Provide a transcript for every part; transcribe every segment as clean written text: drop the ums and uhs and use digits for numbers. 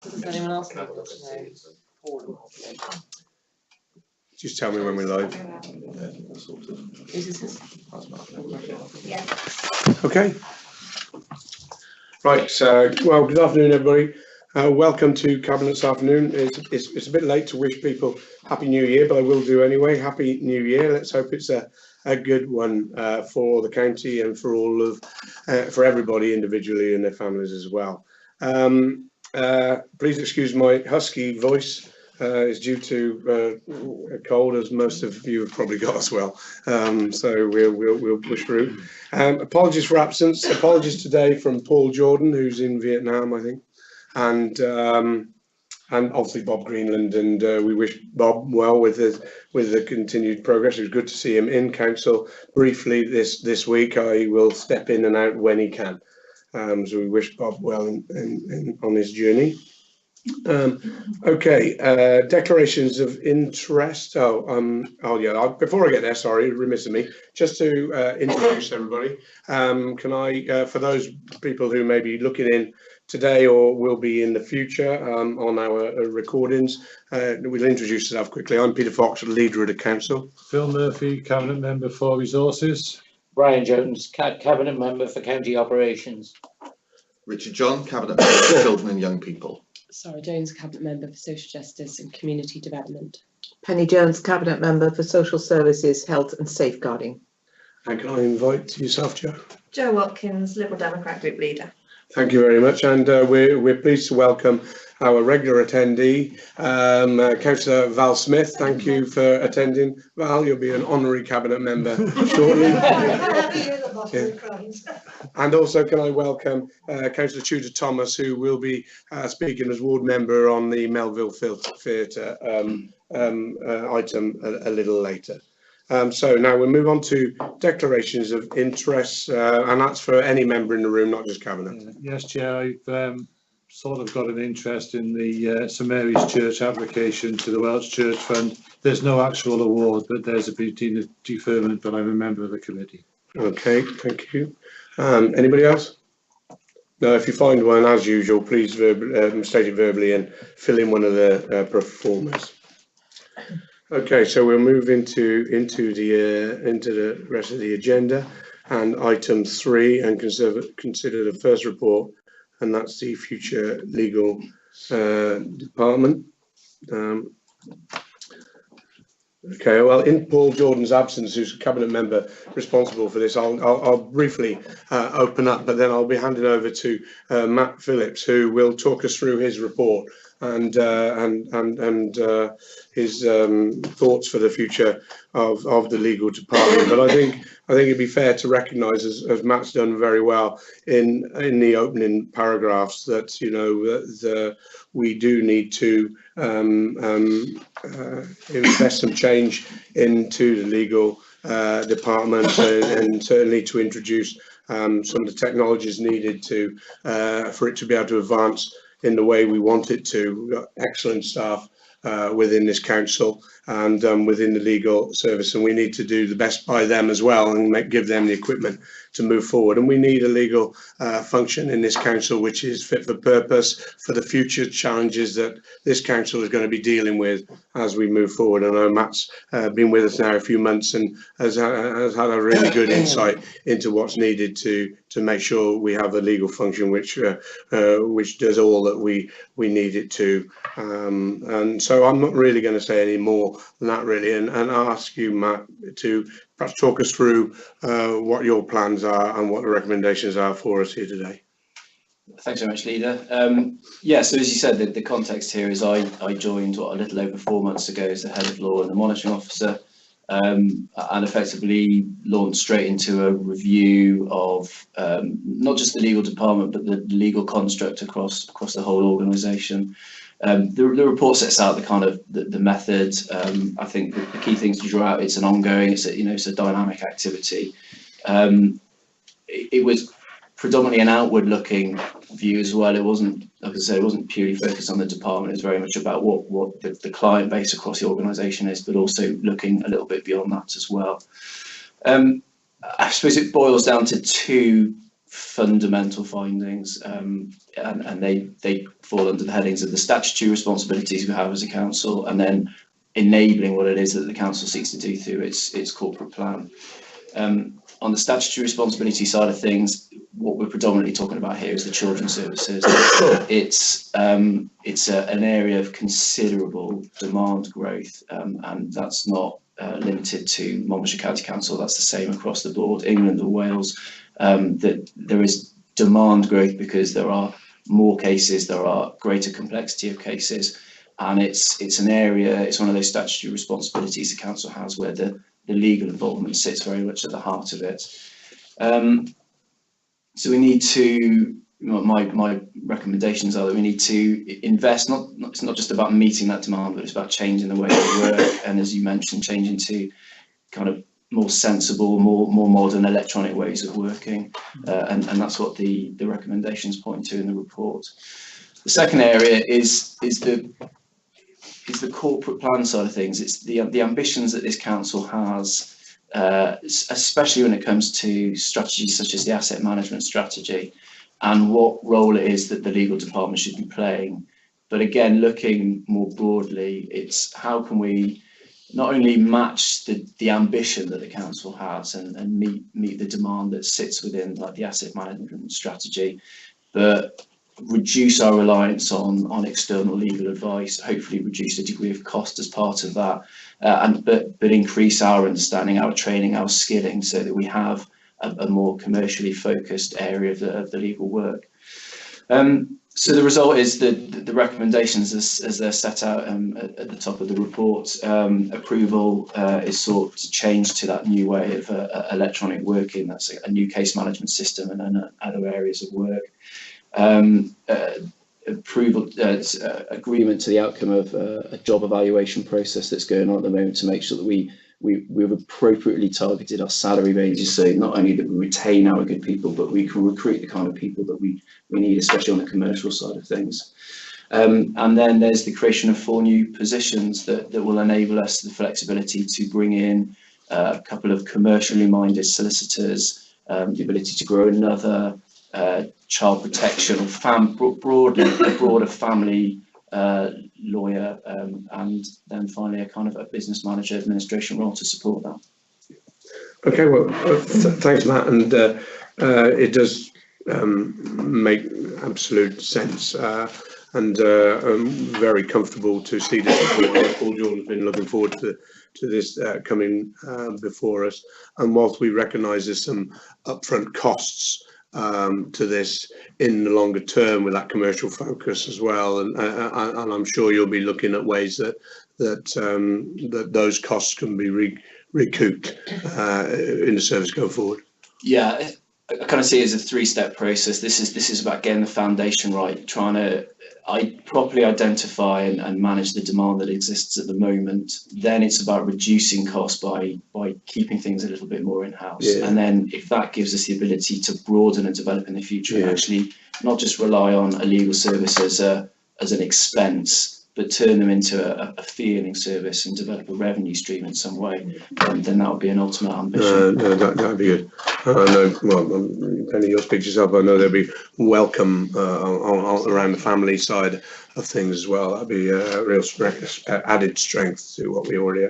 Does anyone else want to know? Just tell me when we're live. Is this? Yeah. Okay. Right. Well, good afternoon, everybody. Welcome to Cabinet this afternoon. It's a bit late to wish people Happy New Year, but I will do anyway. Happy New Year. Let's hope it's a good one for the county and for all of for everybody individually and their families as well. Please excuse my husky voice. Is due to a cold, as most of you have probably got as well. So we'll push through. Apologies for absence. Apologies today from Paul Jordan, who's in Vietnam, I think, and obviously Bob Greenland. And we wish Bob well with the continued progress. It was good to see him in council briefly this week. I will step in and out when he can. So we wish Bob well on his journey. Okay, declarations of interest. Before I get there, sorry, remiss of me, just to introduce everybody. Can I, for those people who may be looking in today or will be in the future on our recordings, we'll introduce ourselves quickly. I'm Peter Fox, leader of the council. Phil Murphy, Cabinet Member for Resources. Brian Jones, Cabinet Member for County Operations. Richard John, Cabinet Member for Children and Young People. Sarah Jones, Cabinet Member for Social Justice and Community Development. Penny Jones, Cabinet Member for Social Services, Health and Safeguarding. And can I invite yourself, Jo? Jo Watkins, Liberal Democrat Group Leader. Thank you very much, and we're pleased to welcome our regular attendee, Councillor Val Smith. Thank you for attending. Val, you'll be an honorary cabinet member shortly. And also, can I welcome Councillor Tudor Thomas, who will be speaking as ward member on the Melville Theatre item a little later. So now we'll move on to declarations of interest, and that's for any member in the room, not just cabinet. Yes, Chair, I've sort of got an interest in the St Mary's Church application to the Welsh Church Fund. There's no actual award, but there's a routine deferment, but I'm a member of the committee. Okay, thank you. Anybody else? No, if you find one, as usual, please state it verbally and fill in one of the performers. Okay, so we'll move into the rest of the agenda and item 3 and consider the first report, and that's the future legal department. Okay, well, in Paul Jordan's absence, who's a cabinet member responsible for this, I'll briefly open up, but then I'll be handing over to Matt Phillips, who will talk us through his report and his thoughts for the future of the legal department. But I think it'd be fair to recognise, as Matt's done very well in the opening paragraphs, that we do need to invest some change into the legal department, and certainly to introduce some of the technologies needed to for it to be able to advance in the way we want it to. We've got excellent staff within this council and within the legal service, and we need to do the best by them as well and give them the equipment to move forward. And we need a legal function in this council which is fit for purpose for the future challenges that this council is going to be dealing with as we move forward. I know Matt's been with us now a few months and has had a really good insight into what's needed to make sure we have a legal function which does all that we need it to. And so I'm not really going to say any more than that really, and I'll ask you, Matt, to perhaps talk us through what your plans are and what the recommendations are for us here today. Thanks very much, Leader. Yeah, so as you said, the context here is I joined a little over 4 months ago as the head of law and the monitoring officer, and effectively launched straight into a review of not just the legal department but the legal construct across the whole organisation. The report sets out the method. I think the key things to draw out, it's an ongoing, it's a dynamic activity. It was predominantly an outward-looking view as well. It wasn't, like I say, it wasn't purely focused on the department. It was very much about what the client base across the organisation is, but also looking a little bit beyond that as well. I suppose it boils down to two fundamental findings, and they fall under the headings of the statutory responsibilities we have as a council, and then enabling what it is that the council seeks to do through its corporate plan. On the statutory responsibility side of things, what we're predominantly talking about here is the children's services. It's an area of considerable demand growth, and that's not limited to Monmouthshire County Council. That's the same across the board, England or Wales. That there is demand growth because there are more cases, there are greater complexity of cases, and it's an area, it's one of those statutory responsibilities the council has where the legal involvement sits very much at the heart of it. So we need to, my recommendations are that we need to invest, it's not just about meeting that demand, but it's about changing the way we work, and as you mentioned, changing to kind of more sensible, more modern electronic ways of working, and that's what the recommendations point to in the report. The second area is the corporate plan side of things. It's the ambitions that this council has, especially when it comes to strategies such as the asset management strategy, and what role it is that the legal department should be playing. But again, looking more broadly, it's how can we not only match the ambition that the council has and meet the demand that sits within like the asset management strategy, but reduce our reliance on external legal advice, hopefully reduce the degree of cost as part of that, but increase our understanding, our training, our skilling, so that we have a more commercially focused area of the legal work. So the result is that the recommendations as they're set out at the top of the report, approval is sought to change to that new way of electronic working. That's a new case management system and other areas of work. Approval, agreement to the outcome of a job evaluation process that's going on at the moment to make sure that we've appropriately targeted our salary ranges, so not only that we retain our good people, but we can recruit the kind of people that we need, especially on the commercial side of things. And then there's the creation of 4 new positions that will enable us the flexibility to bring in a couple of commercially minded solicitors, the ability to grow another child protection or broader family lawyer, and then finally a kind of a business manager administration role to support that. Okay, well, thanks, Matt, and it does make absolute sense, and I'm very comfortable to see this report. Paul Jordan's been looking forward to this coming before us, and whilst we recognise there's some upfront costs to this in the longer term with that commercial focus as well, and I'm sure you'll be looking at ways that those costs can be recouped in the service going forward. Yeah, I kind of see it as a 3-step process. This is about getting the foundation right, trying to properly identify and manage the demand that exists at the moment. Then it's about reducing costs by keeping things a little bit more in-house. Yeah. And then if that gives us the ability to broaden and develop in the future, and actually not just rely on a legal service as an expense, but turn them into a fee-earning service and develop a revenue stream in some way, then that would be an ultimate ambition. No, that'd be good. I know, well, Penny, you'll speak to yourself, I know there'll be welcome around the family side of things as well. That'd be a real added strength to what we already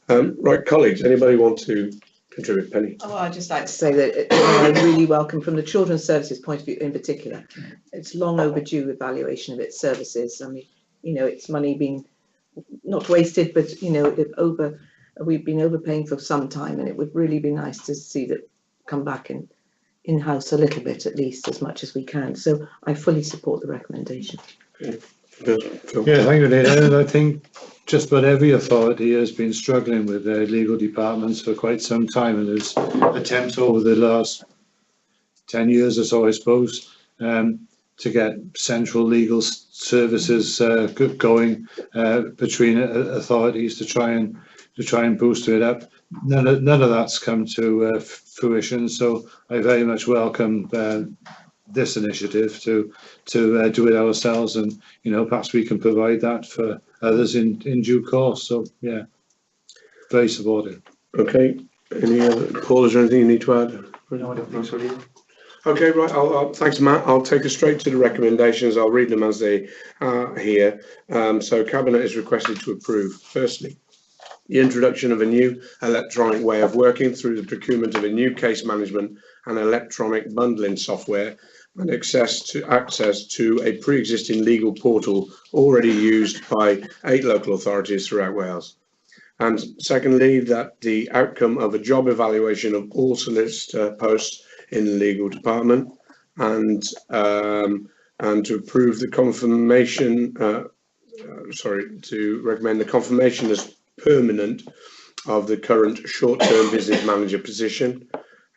have. Right, colleagues, anybody want to contribute? Penny? Oh, I'd just like to say that I really welcome, from the children's services point of view in particular, it's long overdue evaluation of its services. I mean, you know, it's money being not wasted, but you know, we've been overpaying for some time, and it would really be nice to see that come back in-house a little bit, at least as much as we can. So I fully support the recommendation. Okay. Yeah, thank you, Lena. And I think just about every authority has been struggling with their legal departments for quite some time, and there's attempts over the last 10 years or so, I suppose, to get central legal services going between authorities to try and boost it up. None of that's come to fruition, so I very much welcome this initiative to do it ourselves, and you know, perhaps we can provide that for others in due course. So yeah, very supportive. Okay, any other, Paul, is there anything you need to add? No, I don't think so, Lena. Okay, right, thanks, Matt. I'll take us straight to the recommendations. I'll read them as they are here. So Cabinet is requested to approve, firstly, the introduction of a new electronic way of working through the procurement of a new case management and electronic bundling software and access to a pre-existing legal portal already used by 8 local authorities throughout Wales. And secondly, that the outcome of a job evaluation of all solicitor posts in the legal department and to approve the confirmation, to recommend the confirmation as permanent of the current short-term business manager position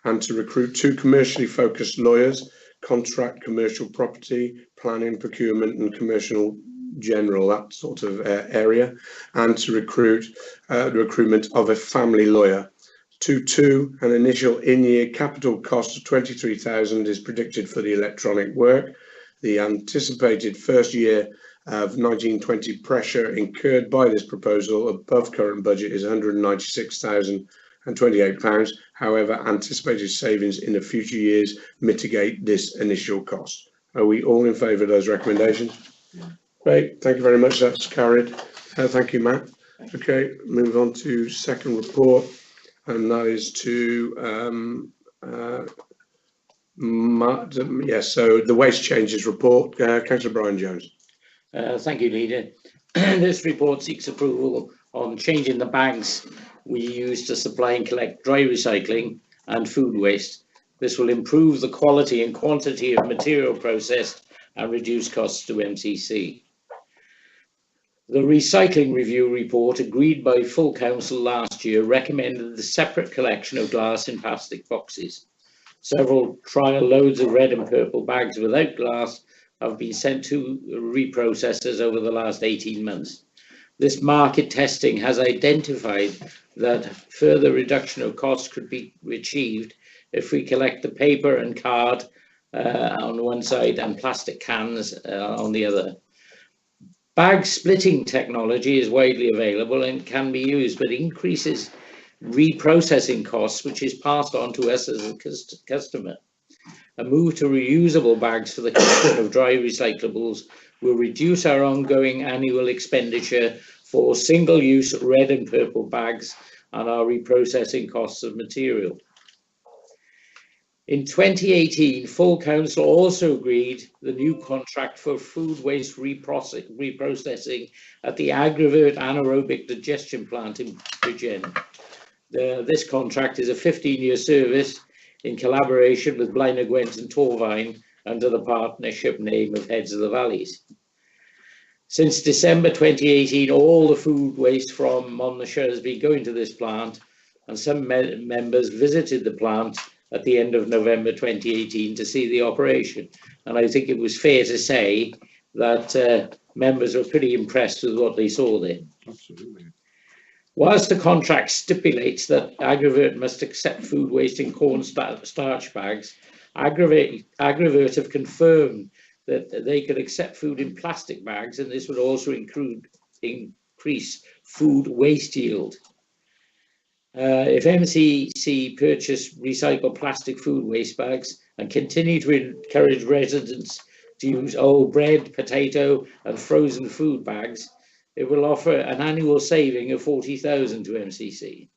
and to recruit 2 commercially focused lawyers, contract, commercial property, planning, procurement and commercial general, that sort of area, and to recruit the recruitment of a family lawyer. An initial in-year capital cost of 23,000 is predicted for the electronic work. The anticipated first year of 1920 pressure incurred by this proposal above current budget is £196,028. However, anticipated savings in the future years mitigate this initial cost. Are we all in favour of those recommendations? Yeah. Great, thank you very much. That's carried. Thank you, Matt. Okay, move on to second report, and that is to Matt. Yes, so the waste changes report. Councillor Brian Jones. Thank you, Leader. This report seeks approval on changing the bags we use to supply and collect dry recycling and food waste. This will improve the quality and quantity of material processed and reduce costs to MCC. The Recycling Review report, agreed by full council last year, recommended the separate collection of glass in plastic boxes. Several trial loads of red and purple bags without glass have been sent to reprocessors over the last 18 months. This market testing has identified that further reduction of costs could be achieved if we collect the paper and card on one side and plastic cans on the other. Bag splitting technology is widely available and can be used, but increases reprocessing costs, which is passed on to us as a customer. A move to reusable bags for the collection of dry recyclables will reduce our ongoing annual expenditure for single-use red and purple bags and our reprocessing costs of material. In 2018, full council also agreed the new contract for food waste reprocessing at the Agrivert anaerobic digestion plant in Bridgend. This contract is a 15-year service in collaboration with Blaenau Gwent and Torfaen under the partnership name of Heads of the Valleys. Since December 2018, all the food waste from Monmouthshire has been going to this plant, and some members visited the plant at the end of November 2018 to see the operation. And I think it was fair to say that members were pretty impressed with what they saw there. Absolutely. Whilst the contract stipulates that Agrivert must accept food waste in corn starch bags, Agrivert have confirmed that they could accept food in plastic bags, and this would also increase food waste yield. If MCC purchase recycled plastic food waste bags and continue to encourage residents to use old bread, potato and frozen food bags, it will offer an annual saving of 40,000 to MCC.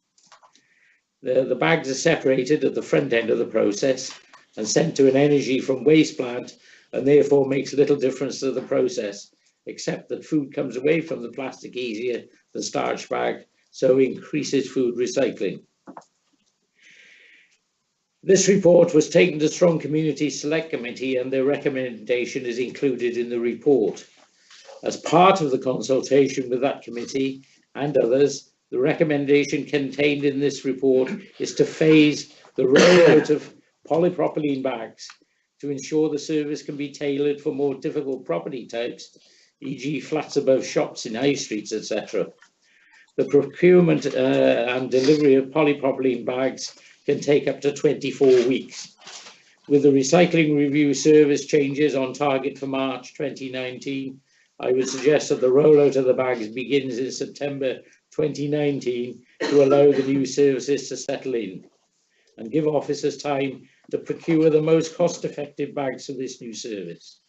The bags are separated at the front end of the process and sent to an energy from waste plant, and therefore makes little difference to the process, except that food comes away from the plastic easier than starch bag, so increases food recycling. This report was taken to Strong Community Select Committee, and their recommendation is included in the report. As part of the consultation with that committee and others, the recommendation contained in this report is to phase the rollout of polypropylene bags to ensure the service can be tailored for more difficult property types, e.g. flats above shops in high streets, etc. The procurement and delivery of polypropylene bags can take up to 24 weeks. With the Recycling Review service changes on target for March 2019, I would suggest that the rollout of the bags begins in September 2019 to allow the new services to settle in and give officers time to procure the most cost-effective bags for this new service.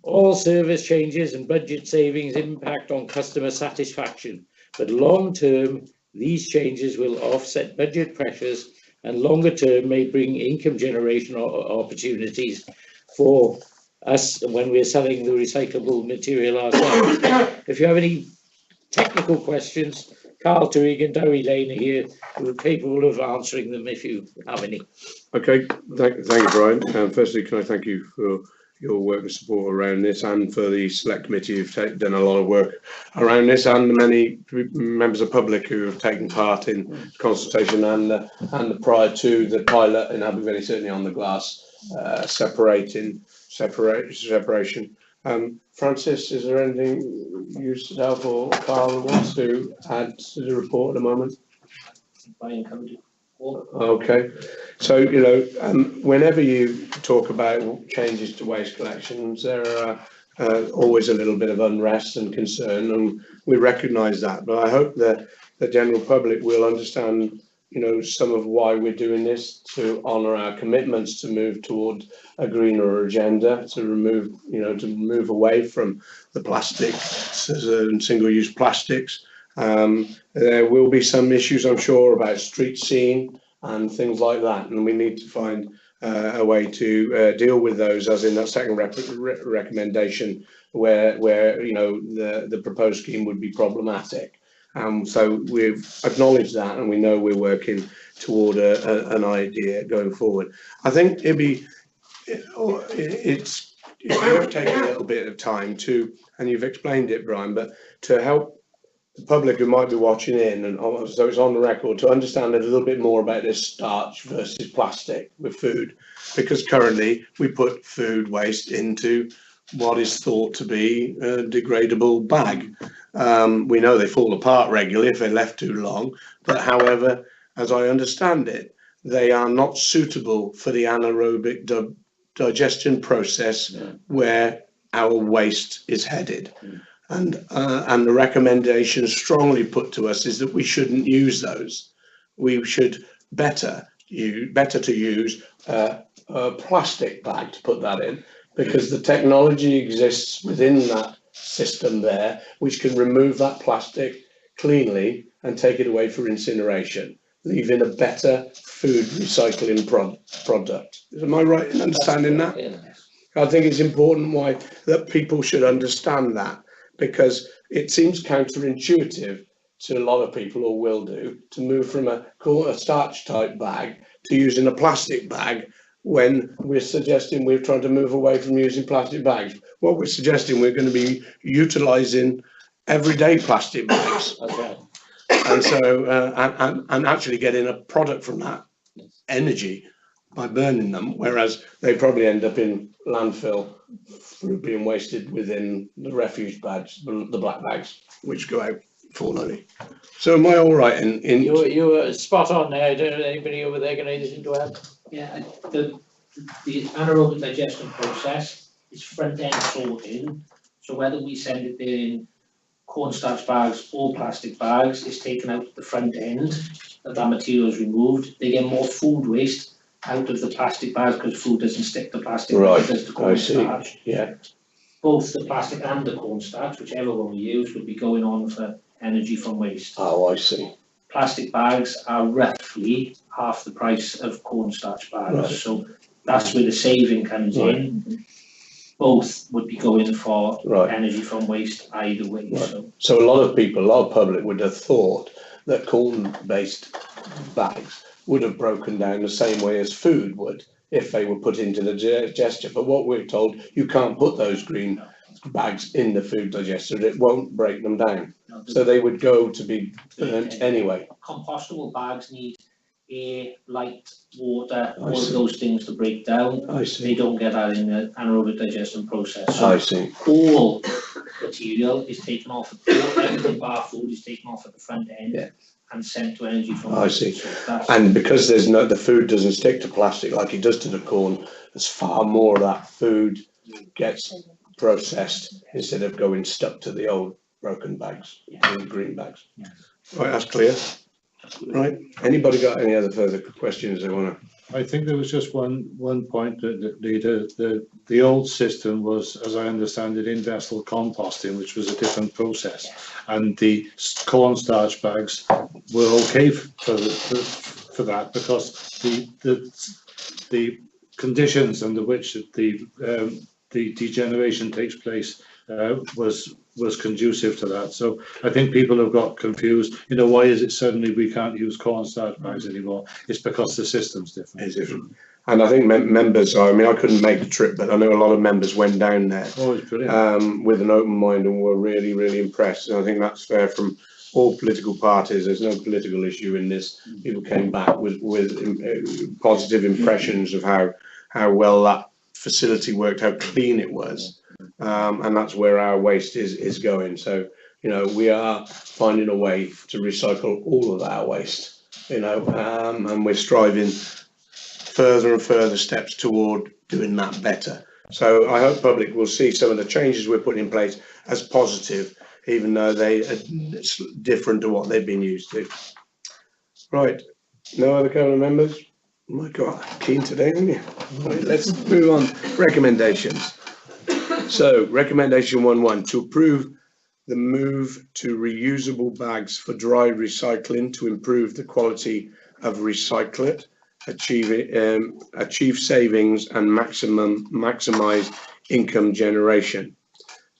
All service changes and budget savings impact on customer satisfaction, but long-term, these changes will offset budget pressures and longer-term may bring income generation opportunities for us when we're selling the recyclable material ourselves. If you have any technical questions, Carl Turrig and Dowie Lane are here who are capable of answering them if you have any. Okay, thank you, Brian. Firstly, can I thank you for your work and support around this, and for the select committee who've done a lot of work around this, and the many members of the public who have taken part in consultation and prior to the pilot in Abergavenny, certainly on the glass separation. Francis, is there anything yourself or Carl wants to add to the report at the moment? Okay, so whenever you talk about changes to waste collections, there are always a little bit of unrest and concern, and we recognise that. But I hope that the general public will understand, some of why we're doing this, to honour our commitments to move toward a greener agenda, to move away from the plastics and single-use plastics. There will be some issues, I'm sure, about street scene and things like that, and we need to find a way to deal with those, as in that second recommendation where the proposed scheme would be problematic. So we've acknowledged that, and we know we're working toward an idea going forward. I think it's going to take a little bit of time to, and you've explained it, Brian, but to help the public who might be watching in, and so it's on the record, to understand a little bit more about this starch versus plastic with food, because currently we put food waste into what is thought to be a degradable bag. We know they fall apart regularly if they're left too long, but however, as I understand it, they are not suitable for the anaerobic digestion process where our waste is headed. And the recommendation strongly put to us is that we shouldn't use those. We should better to use a plastic bag to put that in, because the technology exists within that system there, which can remove that plastic cleanly and take it away for incineration, leaving a better food recycling product. Am I right in understanding that? I think it's important that people should understand that, because it seems counterintuitive to a lot of people, or will do, to move from a starch type bag to using a plastic bag, when we're suggesting we're trying to move away from using plastic bags. What we're suggesting, we're going to be utilising everyday plastic bags. Okay. And so, and actually getting a product from that energy by burning them, whereas they probably end up in landfill through being wasted within the refuse bags, the black bags, which go out fortnightly. So am I all right in You were spot on there. Anybody over there got anything to add? Yeah, the anaerobic digestion process is front end sorting, so whether we send it in cornstarch bags or plastic bags, it's taken out at the front end, that material is removed. They get more food waste out of the plastic bags because food doesn't stick to plastic, right? It does to cornstarch. Yeah. Both the plastic and the cornstarch, whichever one we use, would be going on for energy from waste. Oh, I see. Plastic bags are roughly half the price of cornstarch bags, right. So that's where the saving comes right. in. Both would be going for right. energy from waste either way. Right. So a lot of public would have thought that corn-based bags would have broken down the same way as food would if they were put into the digester. But what we're told, you can't put those green bags in the food digester, it won't break them down. No, so they would go to be burnt anyway. Compostable bags need air, light, water, all see. of those things to break down. I see. They don't get that in the anaerobic digestion process. So I see. all material is taken off, everything bar food is taken off at the front end. Yeah. And sent to energy from I see. So and because the food doesn't stick to plastic like it does to the corn, there's far more of that food gets processed instead of going stuck to the old broken bags, the green bags. Yes. Right, that's clear. Right. Anybody got any other further questions they want to I think there was just one point that the old system was, as I understand it, in-vessel composting, which was a different process, and the cornstarch bags were okay for that, because the conditions under which the degeneration takes place was conducive to that. So I think people have got confused. You know, why is it suddenly we can't use cornstarch bags anymore? It's because the system's different. It's different. And I think members are, I mean, I couldn't make the trip, but I know a lot of members went down there Oh, it's brilliant. with an open mind and were really, really impressed. And I think that's fair from all political parties. There's no political issue in this. People came back with positive impressions of how well that facility worked, how clean it was. And that's where our waste is going. So, you know, we are finding a way to recycle all of our waste, you know, and we're striving further and further steps toward doing that better. So I hope public will see some of the changes we're putting in place as positive, even though they are different to what they've been used to. Right, no other Cabinet members? Oh my God, keen today, aren't you? Right, let's move on. Recommendations. So recommendation 1.1, to approve the move to reusable bags for dry recycling to improve the quality of recyclate, achieve savings and maximize income generation.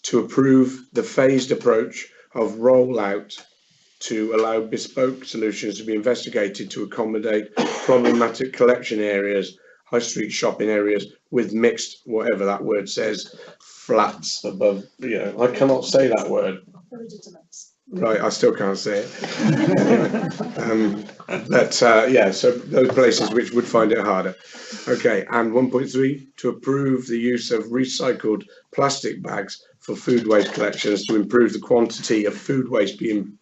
To approve the phased approach of rollout to allow bespoke solutions to be investigated to accommodate problematic collection areas, high street shopping areas with mixed, whatever that word says, flats above, you know, I cannot say that word. Right, I still can't say it. Yeah, so those places which would find it harder. Okay, and 1.3, to approve the use of recycled plastic bags for food waste collections to improve the quantity of food waste being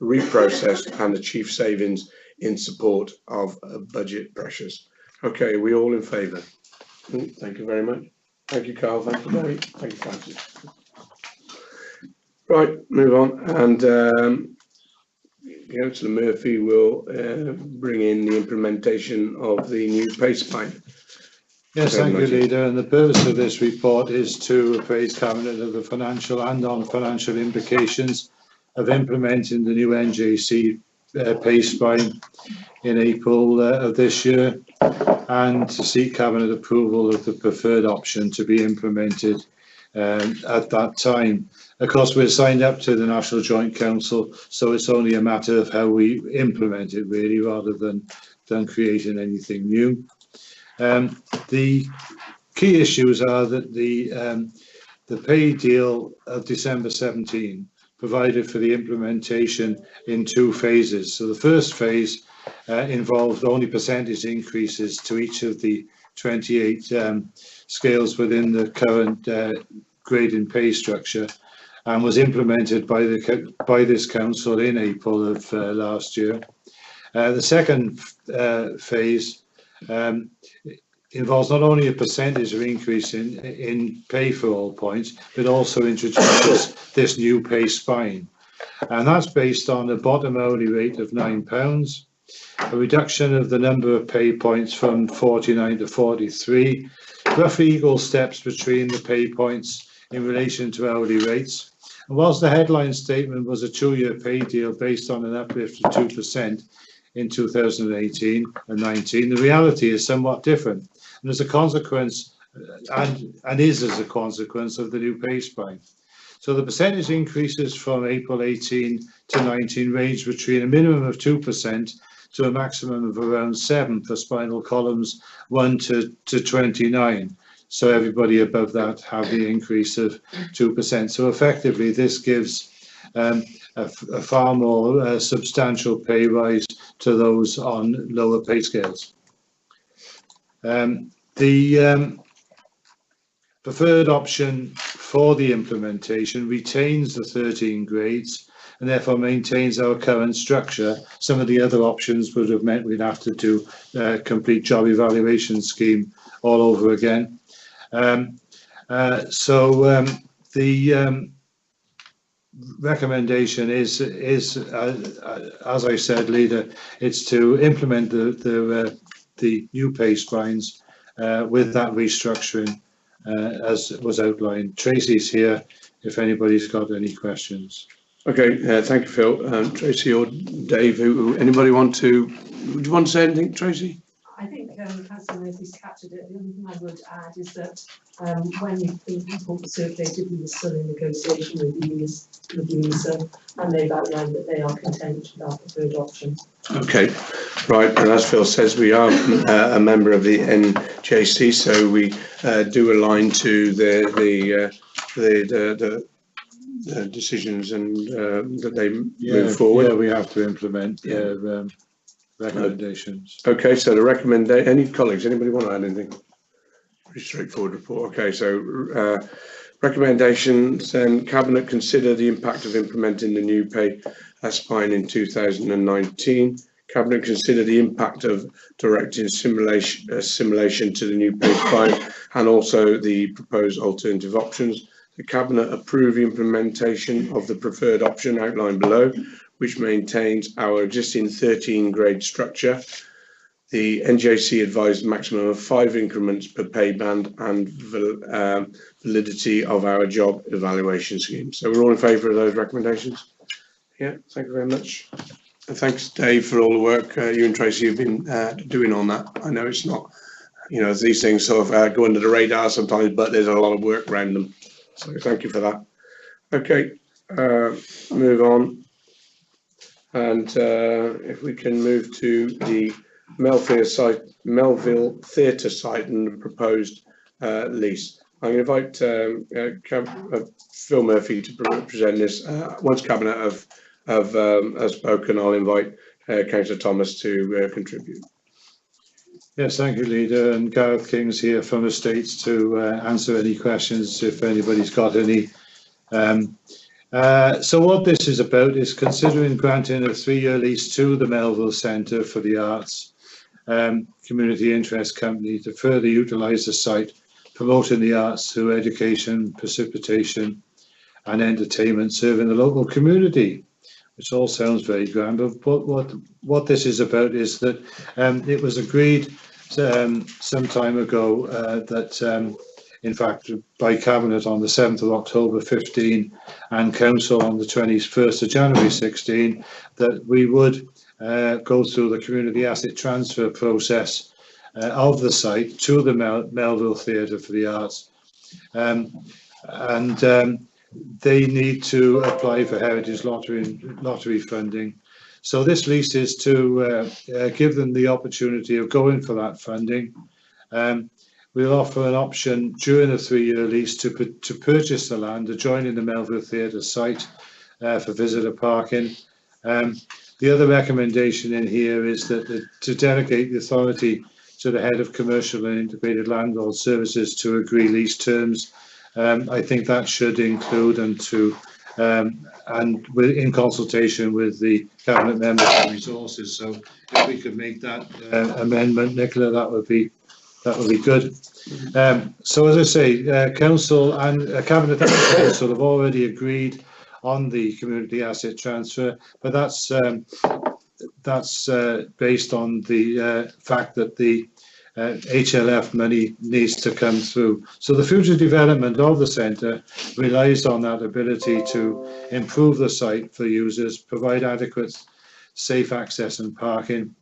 reprocessed and achieve savings in support of budget pressures. Okay, are we all in favour? Thank you very much. Thank you, Carl. Thank you, Barry. Thank you, Francis. Right, move on. And Councillor Murphy will bring in the implementation of the new pay spine. Yes, thank you, Leader. And the purpose of this report is to appraise Cabinet of the financial and non-financial implications of implementing the new NJC pay spine in April of this year, and to seek Cabinet approval of the preferred option to be implemented at that time. Of course, we're signed up to the National Joint Council, so it's only a matter of how we implement it, really, rather than creating anything new. The key issues are that the pay deal of December 17 provided for the implementation in 2 phases. So the first phase involved only percentage increases to each of the 28 scales within the current grading pay structure, and was implemented by this council in April of last year. The second phase involves not only a percentage of increase in pay for all points, but also introduces this new pay spine. And that's based on a bottom hourly rate of £9, a reduction of the number of pay points from 49 to 43, roughly equal steps between the pay points in relation to hourly rates. And whilst the headline statement was a 2-year pay deal based on an uplift of 2% in 2018 and 19, the reality is somewhat different. And as a consequence, and is as a consequence of the new pay spine. So the percentage increases from April 18 to 19 range between a minimum of 2% to a maximum of around 7 for spinal columns 1 to 29. So everybody above that have the increase of 2%. So effectively, this gives a far more substantial pay rise to those on lower pay scales. The preferred option for the implementation retains the 13 grades and therefore maintains our current structure. Some of the other options would have meant we'd have to do a complete job evaluation scheme all over again. The recommendation is as I said, Leader, it's to implement the the new pay spines with that restructuring as was outlined. Tracy's here if anybody's got any questions. Okay, thank you, Phil. Tracy or Dave, anybody would you want to say anything, Tracy? I think Councillor Murphy's captured it. The only thing I would add is that when the report was circulated, we were still in negotiation with UNISA, and they've outlined that they are content with our preferred option. Okay, right, and as Phil says, we are a member of the NJC, so we do align to the decisions and that they move forward. Yeah, we have to implement their recommendations. Okay, so the recommendation, anybody want to add anything? Pretty straightforward report. Okay, so recommendations, then Cabinet consider the impact of implementing the new pay spine in 2019. Cabinet consider the impact of directing simulation to the new pay spine and also the proposed alternative options. The Cabinet approve the implementation of the preferred option outlined below, which maintains our existing 13 grade structure. The NJC advised maximum of 5 increments per pay band and validity of our job evaluation scheme. So we're all in favour of those recommendations? Yeah, thank you very much. And thanks, Dave, for all the work you and Tracy have been doing on that. I know it's not, these things sort of go under the radar sometimes, but there's a lot of work around them. So thank you for that. Okay, move on. And if we can move to the Melville Theatre site and the proposed lease. I'm going to invite Phil Murphy to present this. Once Cabinet have spoken, I'll invite Councillor Thomas to contribute. Yes, thank you, Leader, and Gareth King's here from Estates to answer any questions if anybody's got any. So what this is about is considering granting a 3-year lease to the Melville Centre for the Arts Community Interest Company to further utilise the site, promoting the arts through education, precipitation and entertainment, serving the local community, which all sounds very grand. But what this is about is that it was agreed some time ago that in fact by Cabinet on the 7th of October 15 and Council on the 21st of January 16 that we would go through the community asset transfer process of the site to the Melville Theatre for the Arts, and they need to apply for Heritage Lottery funding. So this lease is to give them the opportunity of going for that funding. We'll offer an option during a 3-year lease to purchase the land adjoining the Melville Theatre site for visitor parking. The other recommendation in here is that to delegate the authority to the head of commercial and integrated landlord services to agree lease terms. I think that should include and in consultation with the Cabinet members and resources. So if we could make that amendment, Nicola, that would be good. So as I say, Council and Cabinet and Council have already agreed on the community asset transfer, but that's based on the fact that the HLF money needs to come through. So the future development of the centre relies on that ability to improve the site for users, provide adequate safe access and parking.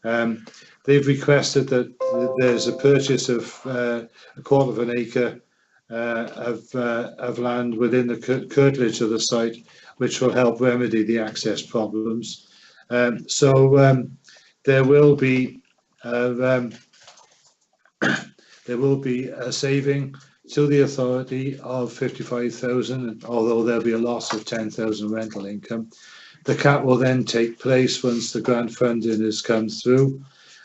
They've requested that there's a purchase of a 1/4 of an acre of land within the curtilage of the site, which will help remedy the access problems. There will be a saving to the authority of 55,000, although there'll be a loss of 10,000 rental income. The cap will then take place once the grant funding has come through.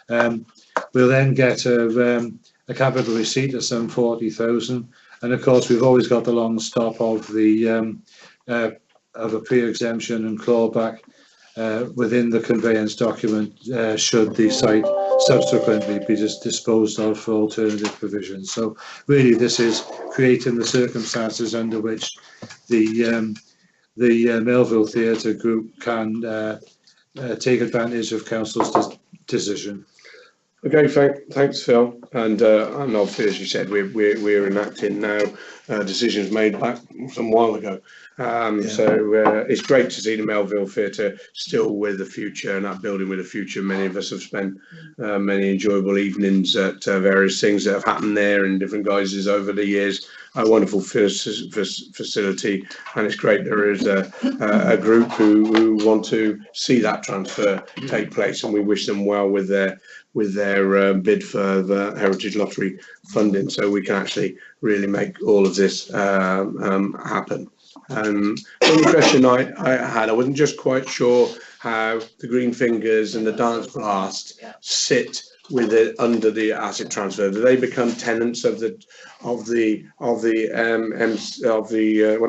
We'll then get a capital receipt of some 40,000, and of course we've always got the long stop of a pre-exemption and clawback within the conveyance document should the site subsequently be disposed of for alternative provisions. So really this is creating the circumstances under which the Melville Theatre Group can take advantage of Council's decision. Okay, thanks, Phil. And obviously, as you said, we're enacting now decisions made back some while ago. So it's great to see the Melville Theatre still with a future and that building with a future. Many of us have spent many enjoyable evenings at various things that have happened there in different guises over the years. A wonderful facility, and it's great there is a group who want to see that transfer take place, and we wish them well with their bid for the Heritage Lottery funding, so we can actually really make all of this happen. One question I had, I wasn't just quite sure how the Green Fingers and the Dance Blast sit with it under the asset transfer. Do they become tenants of the what do you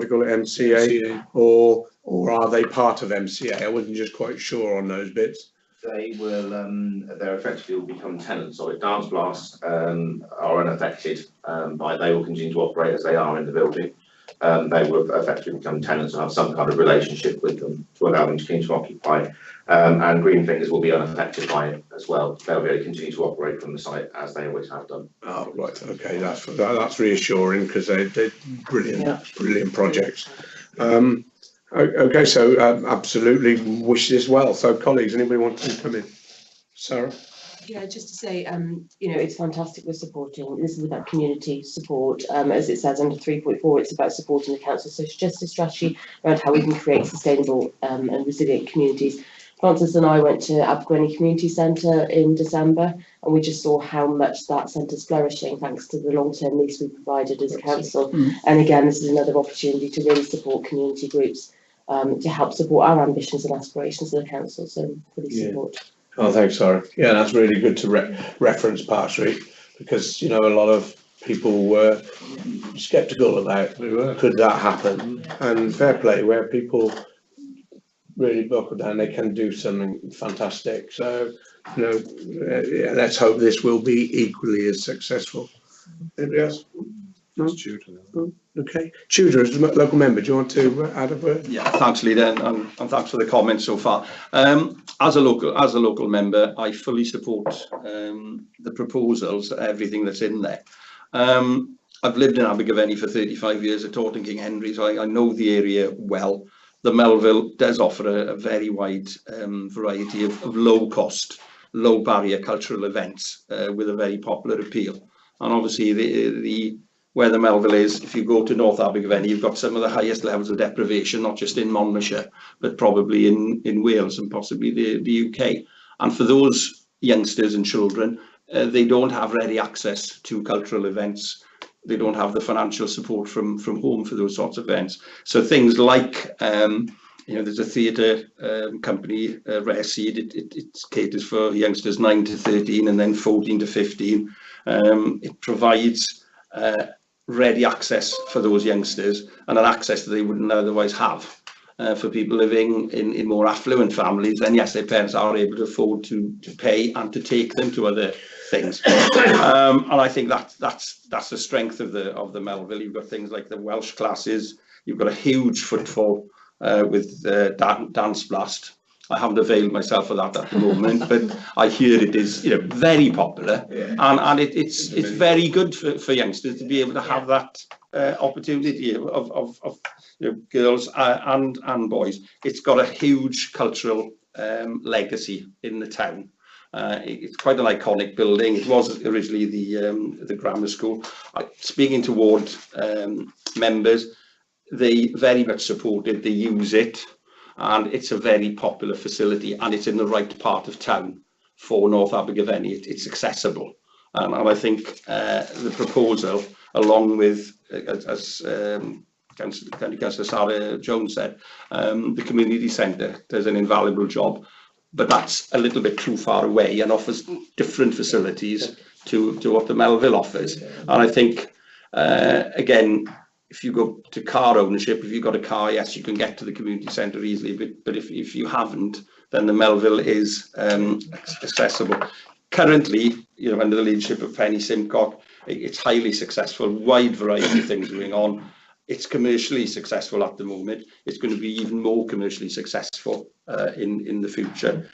call it, MCA, or are they part of MCA? I wasn't just quite sure on those bits. They will, they effectively will become tenants of it. Dance Blast are unaffected they will continue to operate as they are in the building. They will effectively become tenants and have some kind of relationship with them to allow them to continue to occupy. And Green Fingers will be unaffected by it as well. They'll be able to continue to operate from the site as they always have done. Oh, right, okay, that's reassuring, because they're brilliant projects. Okay, so absolutely wish this well. So colleagues, anybody want to come in? Sarah? Yeah, just to say, you know, it's fantastic we're supporting. This is about community support. As it says under 3.4, it's about supporting the council's social justice strategy around how we can create sustainable and resilient communities. Francis and I went to Abergwenny Community Centre in December, and we just saw how much that centre's flourishing thanks to the long-term lease we provided as a council. And again, this is another opportunity to really support community groups to help support our ambitions and aspirations of the council. So fully support. Oh, thanks, Sarah. Yeah, that's really good to reference Park Street, because, you know, a lot of people were sceptical about could that happen, and fair play, where people really buckle down, they can do something fantastic. So, you know, let's hope this will be equally as successful. Anybody else? No? Okay. Tudor, as a local member, do you want to add a word? Yeah, thanks, Leader, and thanks for the comments so far. As a local member, I fully support the proposals, everything that's in there. I've lived in Abergavenny for 35 years. I taught in King Henry, so I know the area well. The Melville does offer a very wide variety of low cost, low barrier cultural events with a very popular appeal. And obviously where the Melville is, if you go to North Abergavenny, you've got some of the highest levels of deprivation, not just in Monmouthshire, but probably in Wales and possibly the UK. And for those youngsters and children, they don't have ready access to cultural events. They don't have the financial support from home for those sorts of events. So things like, you know, there's a theatre company, Rare Seed, it caters for youngsters 9 to 13 and then 14 to 15. It provides ready access for those youngsters, and an access that they wouldn't otherwise have. For people living in more affluent families, then yes, their parents are able to afford to pay and to take them to other things. And I think that's the strength of the Melville. You've got things like the Welsh classes. You've got a huge footfall with Dance Blast. I haven't availed myself of that at the moment, but I hear it is, you know, very popular, and it's very good for youngsters to be able to have that opportunity of you know, girls and boys. It's got a huge cultural legacy in the town. It's quite an iconic building. It was originally the grammar school. Speaking to ward members, they very much support it. They use it. And it's a very popular facility, and it's in the right part of town for North Abergavenny. It's accessible, and I think the proposal, along with, as Councillor Sarah Jones said, the community centre does an invaluable job, but that's a little bit too far away and offers different facilities to what the Melville offers. And I think, again, if you go to car ownership, if you've got a car, yes, you can get to the community centre easily, but if you haven't, then the Melville is accessible. Currently, you know, under the leadership of Penny Simcock, it's highly successful, wide variety of things going on. It's commercially successful at the moment. It's going to be even more commercially successful in the future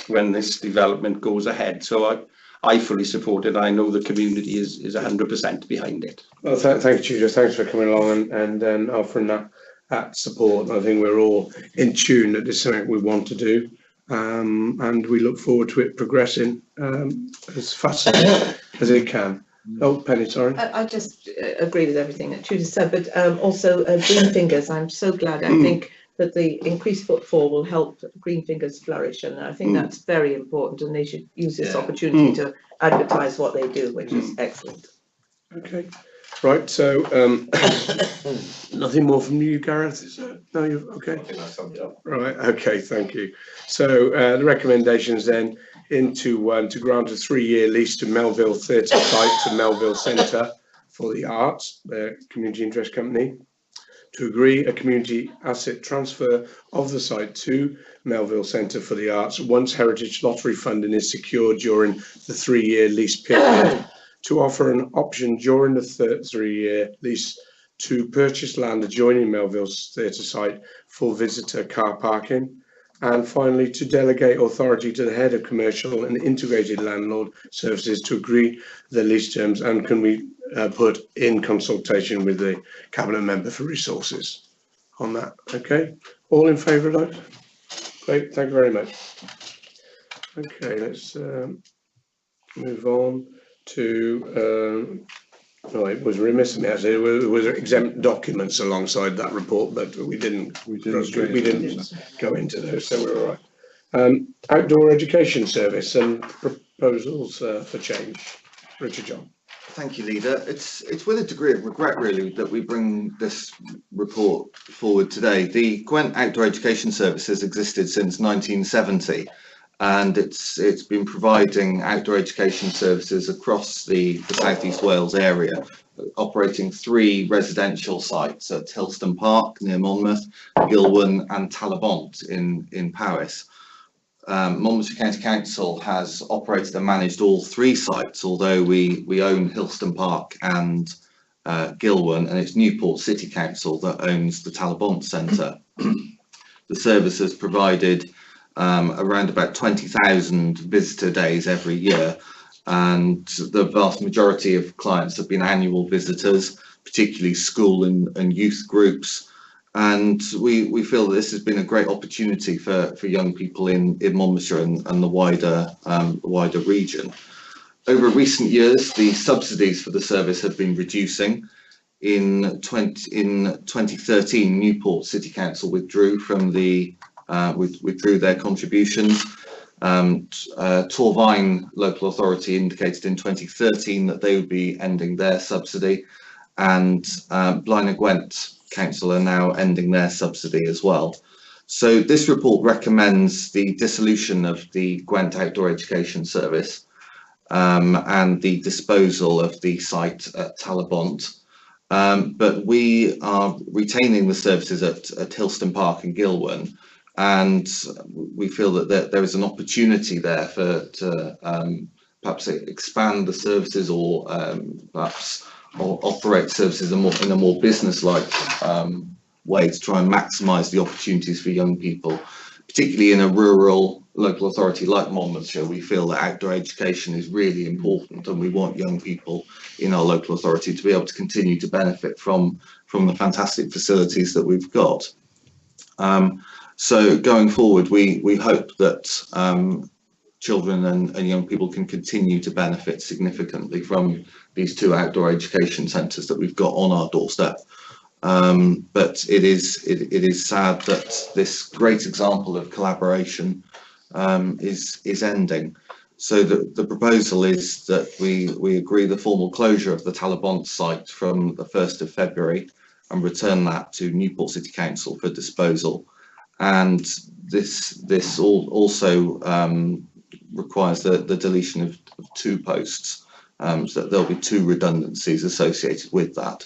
when this development goes ahead. So I fully support it. I know the community is 100% behind it. Well, thank you, Judith. Thanks for coming along and offering that support. I think we're all in tune that this is something we want to do, and we look forward to it progressing as fast as it can. Oh, Penny, sorry. I just agree with everything that Judith said, but also Green Fingers, I'm so glad. I think that the increased footfall will help Green Fingers flourish, and I think that's very important, and they should use this opportunity to advertise what they do, which is excellent. Okay, right, so nothing more from you, Gareth, is that? No, you're okay? I think that sums it up. Right, okay, thank you. So the recommendations then into to grant a 3-year lease to Melville Theatre site to Melville Centre for the Arts, their community interest company, to agree a community asset transfer of the site to Melville Centre for the Arts once Heritage Lottery funding is secured during the 3-year lease period, to offer an option during the 3-year lease to purchase land adjoining Melville's theatre site for visitor car parking, and finally to delegate authority to the head of commercial and integrated landlord services to agree the lease terms, and can we put in consultation with the cabinet member for resources on that. Okay, all in favour of that? Great, thank you very much. Okay, let's move on to it was remiss of me, actually. It was exempt documents alongside that report, but we didn't go into those, so we're all right. Outdoor education service and proposals for change. Richard John. Thank you, Leader. It's with a degree of regret, really, that we bring this report forward today. The Gwent Outdoor Education Service has existed since 1970, and it's been providing outdoor education services across the South East Wales area, operating 3 residential sites at Hillston Park near Monmouth, Gilwan and Talabont in Powys. Monmouthshire County Council has operated and managed all 3 sites, although we own Hillston Park and Gilwan, and it's Newport City Council that owns the Talabont Centre. The service has provided around about 20,000 visitor days every year, and the vast majority of clients have been annual visitors, particularly school and youth groups. And we feel that this has been a great opportunity for young people in Monmouthshire and the wider region. Over recent years, the subsidies for the service have been reducing. In 2013, Newport City Council withdrew their contributions. Torvine Local Authority indicated in 2013 that they would be ending their subsidy, and Blaenau Gwent Council are now ending their subsidy as well. So this report recommends the dissolution of the Gwent Outdoor Education Service and the disposal of the site at Talabont. But we are retaining the services at Hillston Park and Gilwan, and we feel that there is an opportunity there to perhaps expand the services, or perhaps operate services in a more business-like way to try and maximise the opportunities for young people, particularly in a rural local authority like Monmouthshire. We feel that outdoor education is really important, and we want young people in our local authority to be able to continue to benefit from the fantastic facilities that we've got. So going forward, we hope that children and young people can continue to benefit significantly from these 2 outdoor education centres that we've got on our doorstep. But it is sad that this great example of collaboration is ending. So the proposal is that we agree the formal closure of the Talabont site from the 1st of February and return that to Newport City Council for disposal. And this also requires the deletion of 2 posts, so that there'll be 2 redundancies associated with that.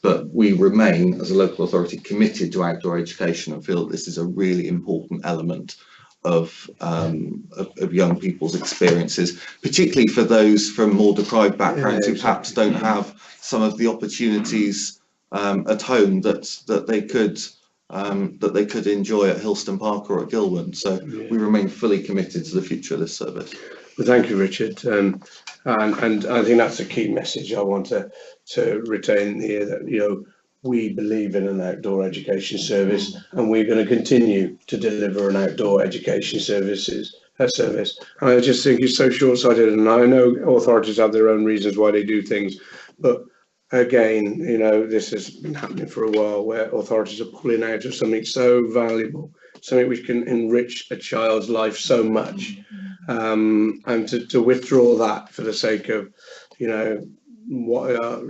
But we remain, as a local authority, committed to outdoor education and feel that this is a really important element of young people's experiences, particularly for those from more deprived backgrounds who perhaps don't have some of the opportunities at home that they could enjoy at Hillston Park or at Gilwan. So we remain fully committed to the future of this service. Well, thank you, Richard. And I think that's a key message I want to retain here, that, you know, we believe in an outdoor education service, and we're going to continue to deliver an outdoor education service. And I just think it's so short-sighted, and I know authorities have their own reasons why they do things, but again, you know, this has been happening for a while, where authorities are pulling out of something so valuable, something which can enrich a child's life so much, and to withdraw that for the sake of, you know, what are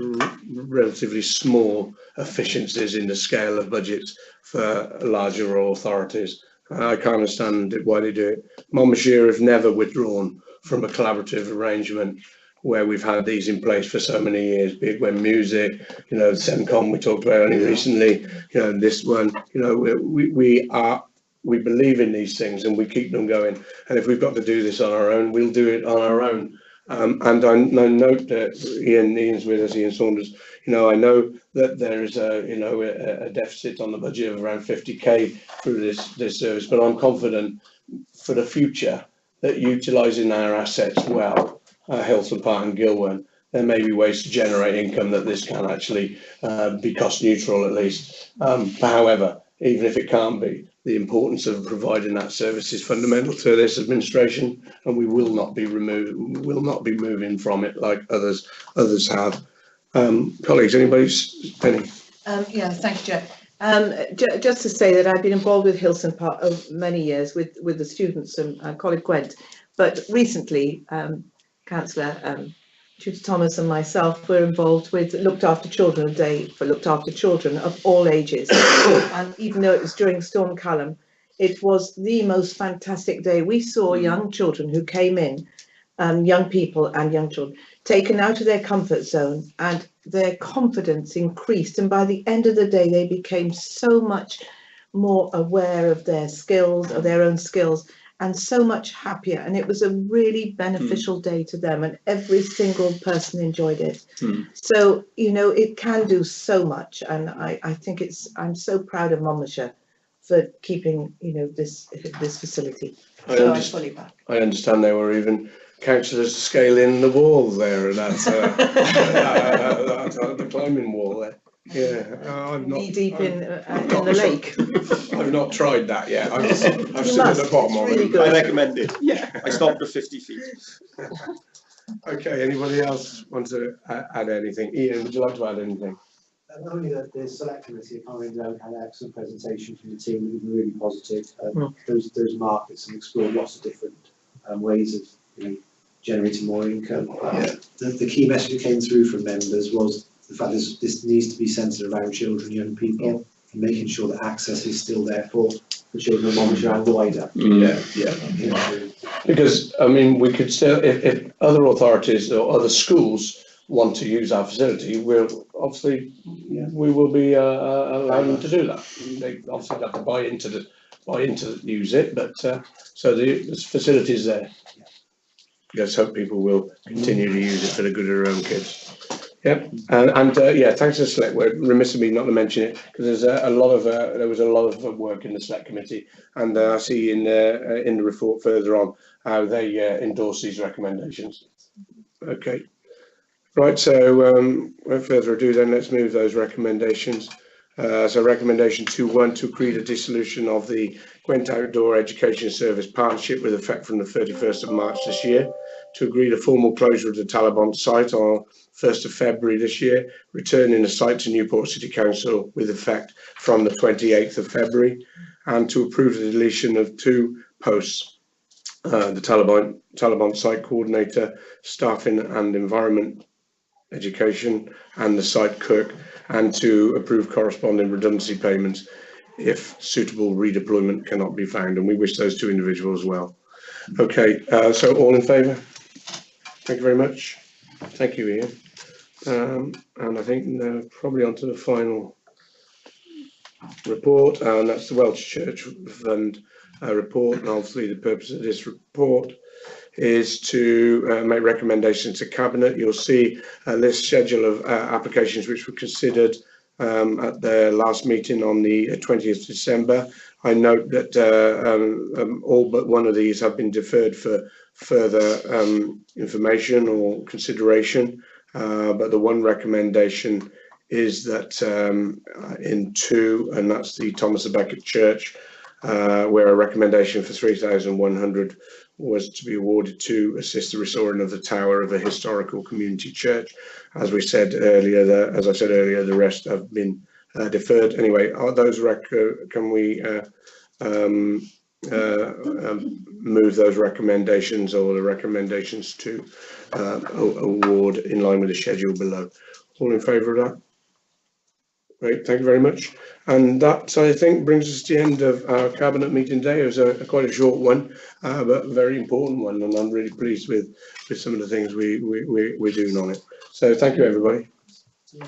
relatively small efficiencies in the scale of budgets for larger authorities. I can't understand why they do it. Monmouthshire have never withdrawn from a collaborative arrangement where we've had these in place for so many years, be it when music, you know, SEMCOM we talked about only recently, you know, this one, you know, we believe in these things and we keep them going. And if we've got to do this on our own, we'll do it on our own. And I note that Ian's with us, Ian Saunders. You know, I know that there is a deficit on the budget of around 50k through this service, but I'm confident for the future that utilising our assets well, Hilton Park and Gilwern, there may be ways to generate income that this can actually be cost neutral at least. However, even if it can't be, the importance of providing that service is fundamental to this administration, and we will not be moving from it like others have. Colleagues, Penny? Yeah, thank you, Joe. Just to say that I've been involved with Hilton Park over many years with the students and Colin Gwent, but recently, Councillor Tutor Thomas and myself were involved with Looked After Children, a day for looked after children of all ages. And even though it was during Storm Callum, it was the most fantastic day. We saw young children who came in, young people and young children, taken out of their comfort zone, and their confidence increased. And by the end of the day, they became so much more aware of their skills, of their own skills, and so much happier. And it was a really beneficial day to them, and every single person enjoyed it. So, you know, it can do so much. And I think I'm so proud of Monmouthshire for keeping, you know, this facility. So I'm fully back. I understand there were even councillors scaling the wall there, and that's the climbing wall there. Yeah, I'm not knee deep in the lake. I've not tried that yet. I've stood at the bottom of it. I recommend it. Yeah, I stopped at 50 feet. Okay, anybody else want to add anything? Ian, would you like to add anything? Not only that, the select committee had an excellent presentation from the team, it was really positive. Those markets and explored lots of different ways of, you know, generating more income. The key message that came through from members was the fact that this needs to be centred around children, young people, and making sure that access is still there for children of Monmouthshire and wider. You know, because I mean, we could still, if other authorities or other schools want to use our facility, we'll obviously we will be allowing them to do that. They obviously have to buy into use it, but so the facility is there. Let's hope people will continue to use it for the good of their own kids. Yep, yeah, thanks to the select. We're remiss of me not to mention it, because there's there was a lot of work in the select committee, and I see in the report further on how they endorse these recommendations. Okay, right. So without further ado, then let's move those recommendations. So recommendation 2.1 to agree the dissolution of the Gwent Outdoor Education Service partnership with effect from the 31st of March this year, to agree the formal closure of the Talabont site on 1st of February this year, returning the site to Newport City Council with effect from the 28th of February, and to approve the deletion of 2 posts, the Talabont site coordinator, staffing and environment education, and the site cook, and to approve corresponding redundancy payments if suitable redeployment cannot be found, and we wish those 2 individuals well. Okay, so all in favour? Thank you very much. Thank you, Ian. And I think probably on to the final report, and that's the Welsh Church Fund report. And obviously the purpose of this report is to make recommendations to Cabinet. You'll see a list schedule of applications which were considered at their last meeting on the 20th December. I note that all but one of these have been deferred for further information or consideration, but the one recommendation is that in 2, and that's the Thomas à Becket Church, where a recommendation for 3,100 was to be awarded to assist the restoring of the tower of a historical community church. As we said earlier, as I said earlier, the rest have been deferred. Anyway, are those can we move those recommendations, or the recommendations to award in line with the schedule below? All in favour of that? Great, thank you very much. And that, I think, brings us to the end of our cabinet meeting today. It was quite a short one, but a very important one, and I'm really pleased with some of the things we're doing on it. So thank you, everybody. Yeah.